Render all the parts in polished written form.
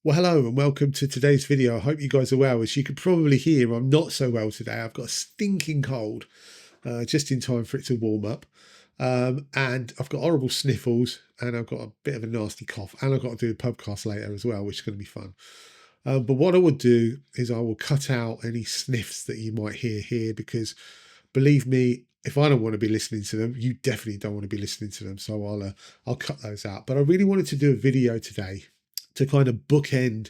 Well, hello and welcome to today's video. I hope you guys are well. As you can probably hear, I'm not so well today. I've got a stinking cold, just in time for it to warm up. And I've got horrible sniffles and I've got a bit of a nasty cough. And I've got to do a podcast later as well, which is going to be fun. But what I would do is I will cut out any sniffs that you might hear here, because believe me, if I don't want to be listening to them, you definitely don't want to be listening to them. So I'll cut those out. But I really wanted to do a video today to kind of bookend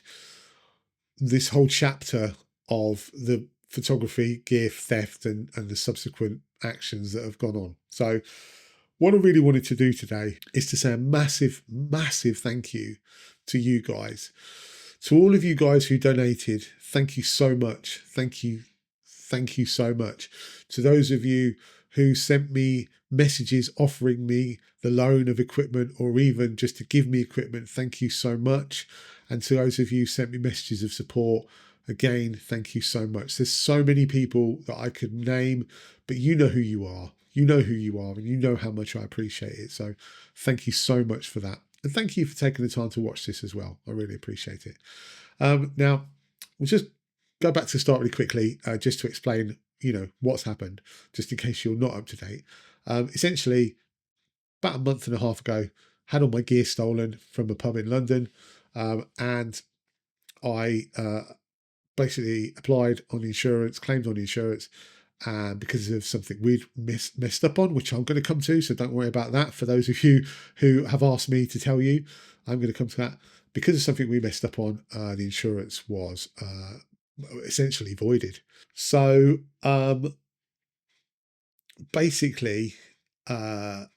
this whole chapter of the photography gear theft and the subsequent actions that have gone on. So what I really wanted to do today is to say a massive, massive thank you to you guys. To all of you guys who donated, thank you so much. Thank you. Thank you so much. To those of you who sent me messages offering me the loan of equipment or even just to give me equipment, thank you so much. And to those of you who sent me messages of support, again, thank you so much. There's so many people that I could name, but you know who you are. You know who you are, and you know how much I appreciate it. So thank you so much for that. And thank you for taking the time to watch this as well. I really appreciate it. Now, we'll just go back to the start really quickly, just to explain, what's happened, just in case you're not up to date. Essentially, about a month and a half ago, had all my gear stolen from a pub in London, and I basically applied on the insurance, claimed on the insurance, because of something we'd messed up on, which I'm going to come to, so don't worry about that. For those of you who have asked me to tell you, I'm going to come to that. Because of something we messed up on, the insurance was essentially voided. So basically, my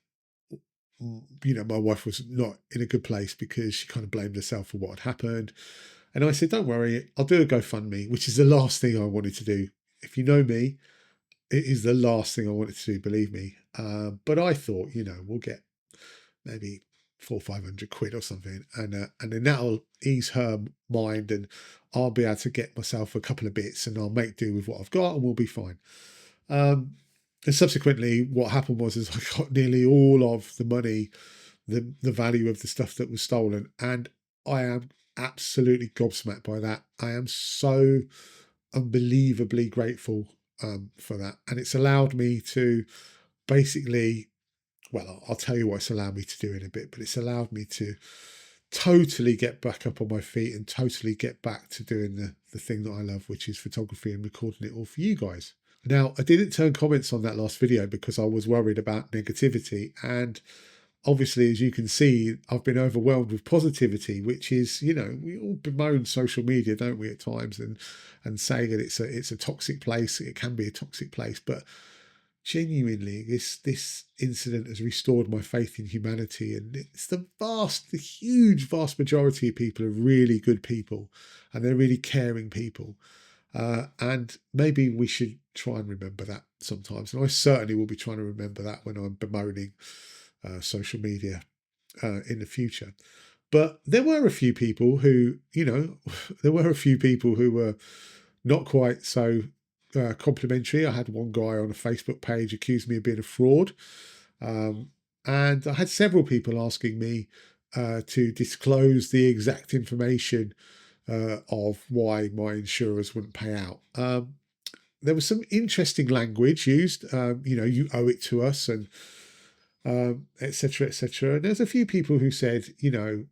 wife was not in a good place because she kind of blamed herself for what had happened. And I said, don't worry, I'll do a GoFundMe, which is the last thing I wanted to do. If you know me, it is the last thing I wanted to do, believe me. But I thought, we'll get maybe 400-500 quid or something, and then that'll ease her mind, and I'll be able to get myself a couple of bits, and I'll make do with what I've got, and we'll be fine. And subsequently, what happened was I got nearly all of the money, the value of the stuff that was stolen, and I am absolutely gobsmacked by that. I am so unbelievably grateful for that, and it's allowed me to basically, well, I'll tell you what it's allowed me to do in a bit, but it's allowed me to totally get back up on my feet and totally get back to doing the thing that I love, which is photography and recording it all for you guys. Now, I didn't turn comments on that last video because I was worried about negativity. And obviously, as you can see, I've been overwhelmed with positivity, which is, we all bemoan social media, don't we, at times, and say that it's a toxic place. It can be a toxic place, but genuinely, this incident has restored my faith in humanity, and it's the huge vast majority of people are really good people, and they're really caring people, and maybe we should try and remember that sometimes. And I certainly will be trying to remember that when I'm bemoaning social media in the future. But there were a few people who, were not quite so complimentary. I had one guy on a Facebook page accuse me of being a fraud, and I had several people asking me to disclose the exact information of why my insurers wouldn't pay out. There was some interesting language used, you owe it to us, and etc., etc. And there's a few people who said,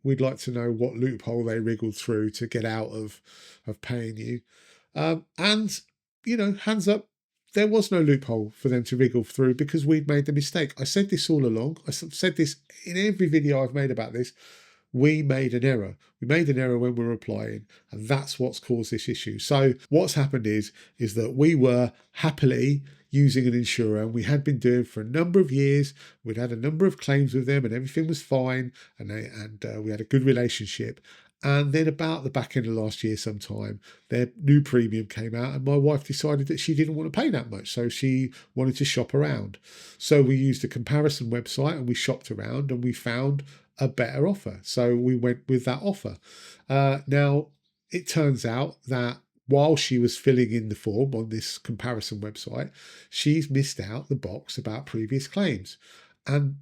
we'd like to know what loophole they wriggled through to get out of paying you. And hands up, there was no loophole for them to wriggle through because we'd made the mistake. I said this all along. I said this in every video I've made about this. We made an error. We made an error when we were applying, and that's what's caused this issue. So what's happened is that we were happily using an insurer, and we had been doing for a number of years. We'd had a number of claims with them, and everything was fine, and we had a good relationship. And then about the back end of last year sometime, their new premium came out, and my wife decided that she didn't want to pay that much. So she wanted to shop around. So we used a comparison website and we shopped around and we found a better offer. So we went with that offer. Now, it turns out that while she was filling in the form on this comparison website, she's missed out the box about previous claims. And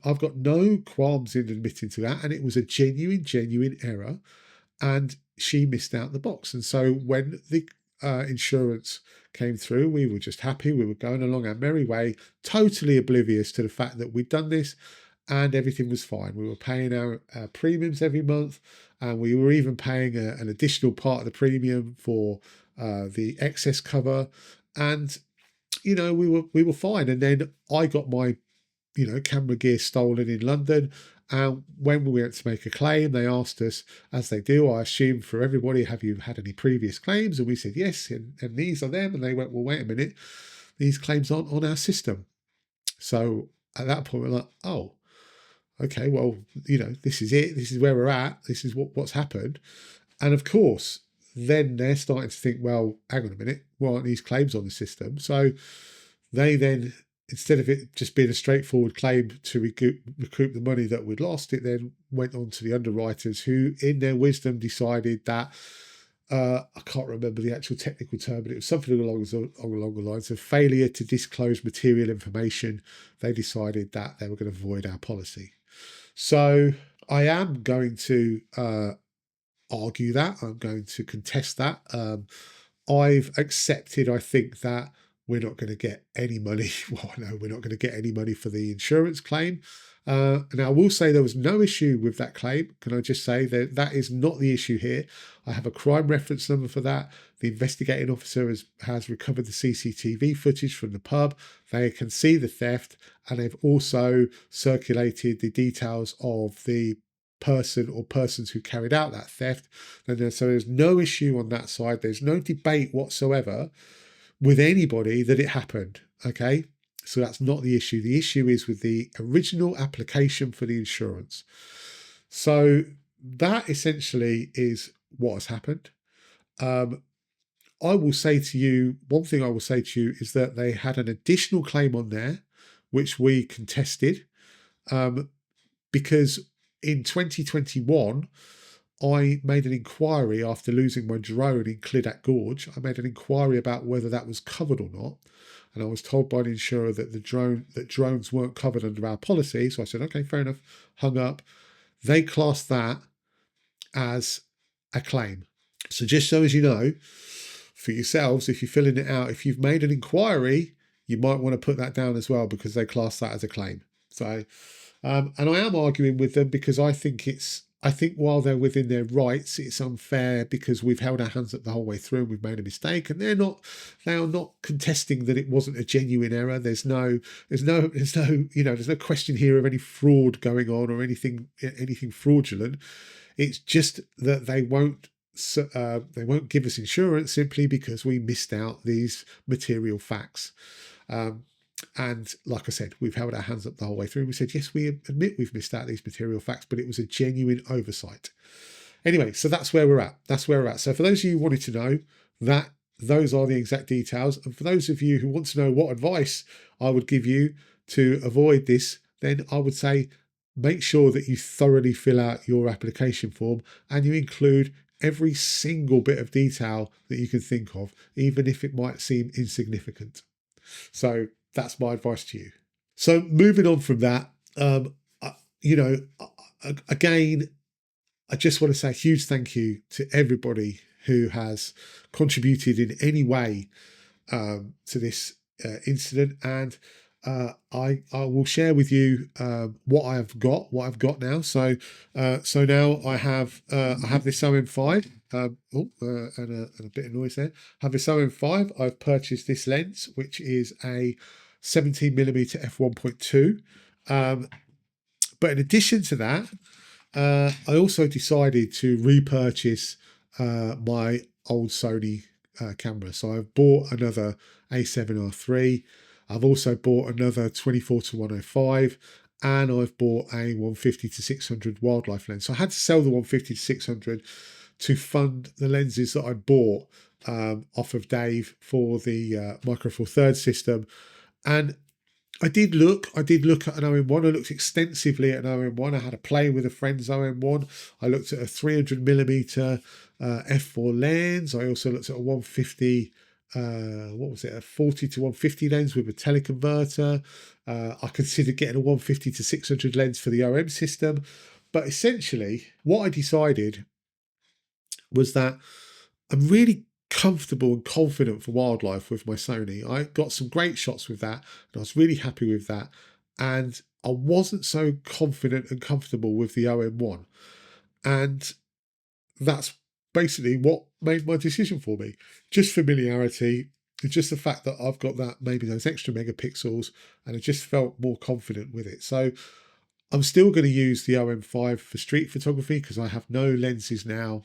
I've got no qualms in admitting to that. And it was a genuine error. and she missed out the box. And so when the insurance came through, we were just happy. We were going along our merry way, totally oblivious to the fact that we'd done this, and everything was fine. We were paying our premiums every month, and we were even paying an additional part of the premium for the excess cover. And we were fine. And then I got my camera gear stolen in London. And when we went to make a claim, they asked us, as they do, I assume for everybody, have you had any previous claims? And we said yes, and these are them. And they went, well, wait a minute, these claims aren't on our system. So at that point, we're like, oh, okay, well, this is it. This is where we're at. This is what's happened. And of course, then they're starting to think, well, hang on a minute, why aren't these claims on the system? So they then, instead of it just being a straightforward claim to recoup the money that we'd lost, it then went on to the underwriters who, in their wisdom, decided that, I can't remember the actual technical term, but it was something along the lines of failure to disclose material information. They decided that they were going to void our policy. So I am going to argue that. I'm going to contest that. I've accepted, I think, that we're not going to get any money. Well, no, we're not going to get any money for the insurance claim. And I will say there was no issue with that claim. Can I just say that that is not the issue here? I have a crime reference number for that. The investigating officer has recovered the CCTV footage from the pub. They can see the theft, and they've also circulated the details of the person or persons who carried out that theft. And so there's no issue on that side. There's no debate whatsoever with anybody that it happened. Okay, so that's not the issue. The issue is with the original application for the insurance. So that essentially is what has happened. I will say to you, one thing I will say to you is that they had an additional claim on there, which we contested, because in 2021, I made an inquiry after losing my drone in Clidat Gorge. I made an inquiry about whether that was covered or not. And I was told by the insurer that drones weren't covered under our policy. So I said, okay, fair enough, hung up. They classed that as a claim. So just so as you know, for yourselves, if you're filling it out, if you've made an inquiry, you might want to put that down as well, because they class that as a claim. So, and I am arguing with them because I think while they're within their rights, it's unfair because we've held our hands up the whole way through and we've made a mistake, and they are not contesting that it wasn't a genuine error. There's no question here of any fraud going on or anything fraudulent. It's just that they won't give us insurance simply because we missed out these material facts. And like I said, we've held our hands up the whole way through. We said, yes, we admit we've missed out these material facts, but it was a genuine oversight. Anyway, so that's where we're at. So for those of you who wanted to know, those are the exact details. And for those of you who want to know what advice I would give you to avoid this, then I would say make sure that you thoroughly fill out your application form and you include every single bit of detail that you can think of, even if it might seem insignificant. So that's my advice to you. So moving on from that, again, I just want to say a huge thank you to everybody who has contributed in any way to this incident, and I will share with you what I've got now. So now I have this OM5. And a bit of noise there. I have this OM5. I've purchased this lens, which is a 17mm f1.2. But in addition to that, I also decided to repurchase my old Sony camera. So I've bought another A7R3. I've also bought another 24-105, and I've bought a 150-600 wildlife lens. So I had to sell the 150-600 to fund the lenses that I bought off of Dave for the Micro Four Thirds system. And I did look at an OM1. I looked extensively at an OM1. I had a play with a friend's OM1. I looked at a 300mm f4 lens. I also looked at a 150, a 40-150 lens with a teleconverter. I considered getting a 150-600 lens for the OM system. But essentially, what I decided was that I'm really comfortable and confident for wildlife with my Sony. I got some great shots with that, and I was really happy with that. And I wasn't so confident and comfortable with the OM1. And that's basically what made my decision for me. Just familiarity, just the fact that I've got that, maybe those extra megapixels, and I just felt more confident with it. So I'm still going to use the OM5 for street photography because I have no lenses now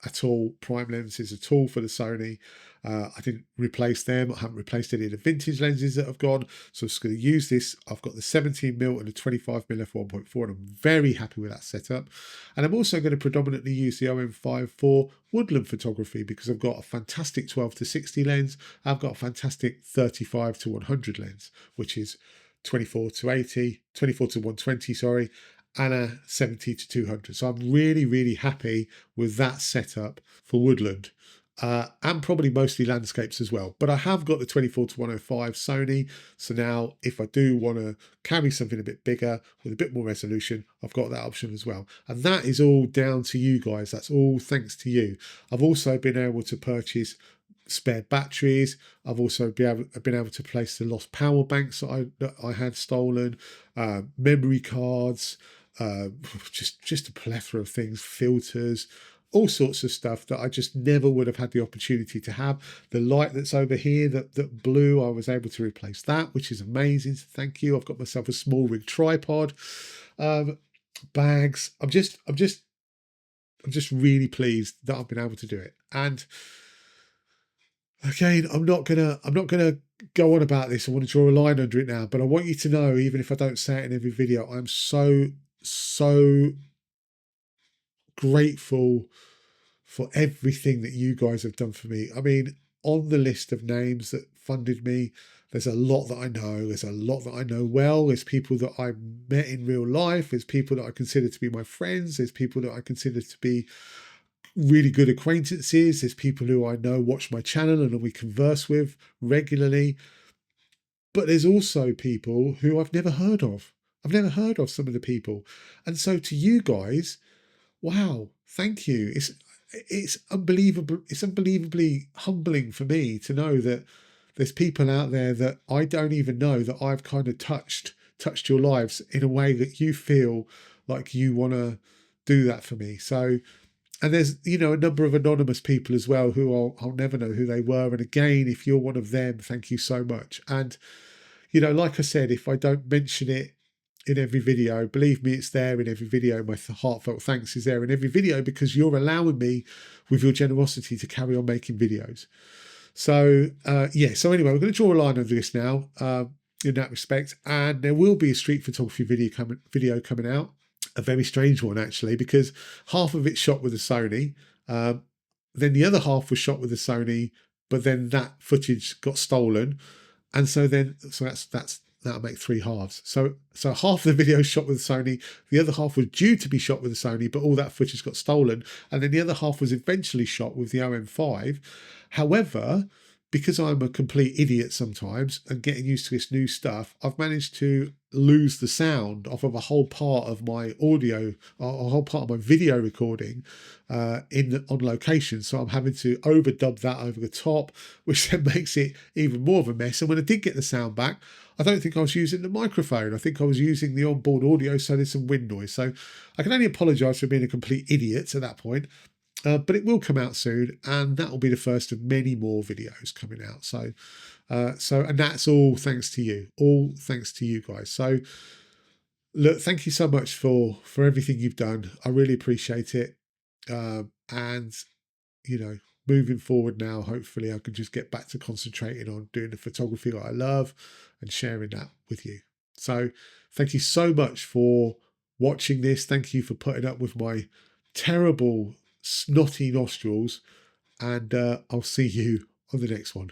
at all, prime lenses at all for the Sony. I didn't replace them. I haven't replaced any of the vintage lenses that I've gone. So I'm just going to use this. I've got the 17mm and the 25mm f1.4, and I'm very happy with that setup. And I'm also going to predominantly use the OM5 for woodland photography because I've got a fantastic 12 to 60 lens. I've got a fantastic 35 to 100 lens, which is 24 to 80, 24 to 120, sorry, and a 70 to 200. So I'm really, really happy with that setup for woodland. And probably mostly landscapes as well. But I have got the 24 to 105 Sony. So now if I do want to carry something a bit bigger with a bit more resolution, I've got that option as well. And that is all down to you guys. That's all thanks to you. I've also been able to purchase spare batteries. I've also been able to place the lost power banks that I had stolen, memory cards, just a plethora of things, filters, all sorts of stuff that I just never would have had the opportunity to have. The light that's over here, that blue, I was able to replace that, which is amazing. So thank you. I've got myself a small rig tripod, bags. I'm just really pleased that I've been able to do it. And again, I'm not gonna go on about this. I want to draw a line under it now, but I want you to know, even if I don't say it in every video, I'm so grateful for everything that you guys have done for me. I mean, on the list of names that funded me, there's a lot that I know. There's a lot that I know well. There's people that I met in real life. There's people that I consider to be my friends. There's people that I consider to be really good acquaintances. There's people who I know watch my channel and we converse with regularly. But there's also people who I've never heard of. I've never heard of some of the people. And so to you guys, wow, thank you. It's unbelievable. It's unbelievably humbling for me to know that there's people out there that I don't even know that I've kind of touched your lives in a way that you feel like you want to do that for me. So, and there's, a number of anonymous people as well who I'll never know who they were. And again, if you're one of them, thank you so much. And, like I said, if I don't mention it in every video, believe me, it's there in every video. My heartfelt thanks is there in every video because you're allowing me with your generosity to carry on making videos. So, so anyway, we're going to draw a line under this now in that respect. And there will be a street photography video coming out. A very strange one, actually, because half of it's shot with a Sony. Then the other half was shot with a Sony, but then that footage got stolen. And so that'll make three halves. So half the video shot with Sony, the other half was due to be shot with a Sony, but all that footage got stolen. And then the other half was eventually shot with the OM5. However, because I'm a complete idiot sometimes and getting used to this new stuff, I've managed to lose the sound off of a whole part of my audio, a whole part of my video recording on location. So I'm having to overdub that over the top, which then makes it even more of a mess. And when I did get the sound back, I don't think I was using the microphone. I think I was using the onboard audio, so there's some wind noise. So I can only apologise for being a complete idiot at that point. But it will come out soon, and that will be the first of many more videos coming out. So and that's all thanks to you. All thanks to you guys. So look, thank you so much for everything you've done. I really appreciate it. And moving forward now, hopefully I can just get back to concentrating on doing the photography that I love and sharing that with you. So thank you so much for watching this. Thank you for putting up with my terrible snotty nostrils, and I'll see you on the next one.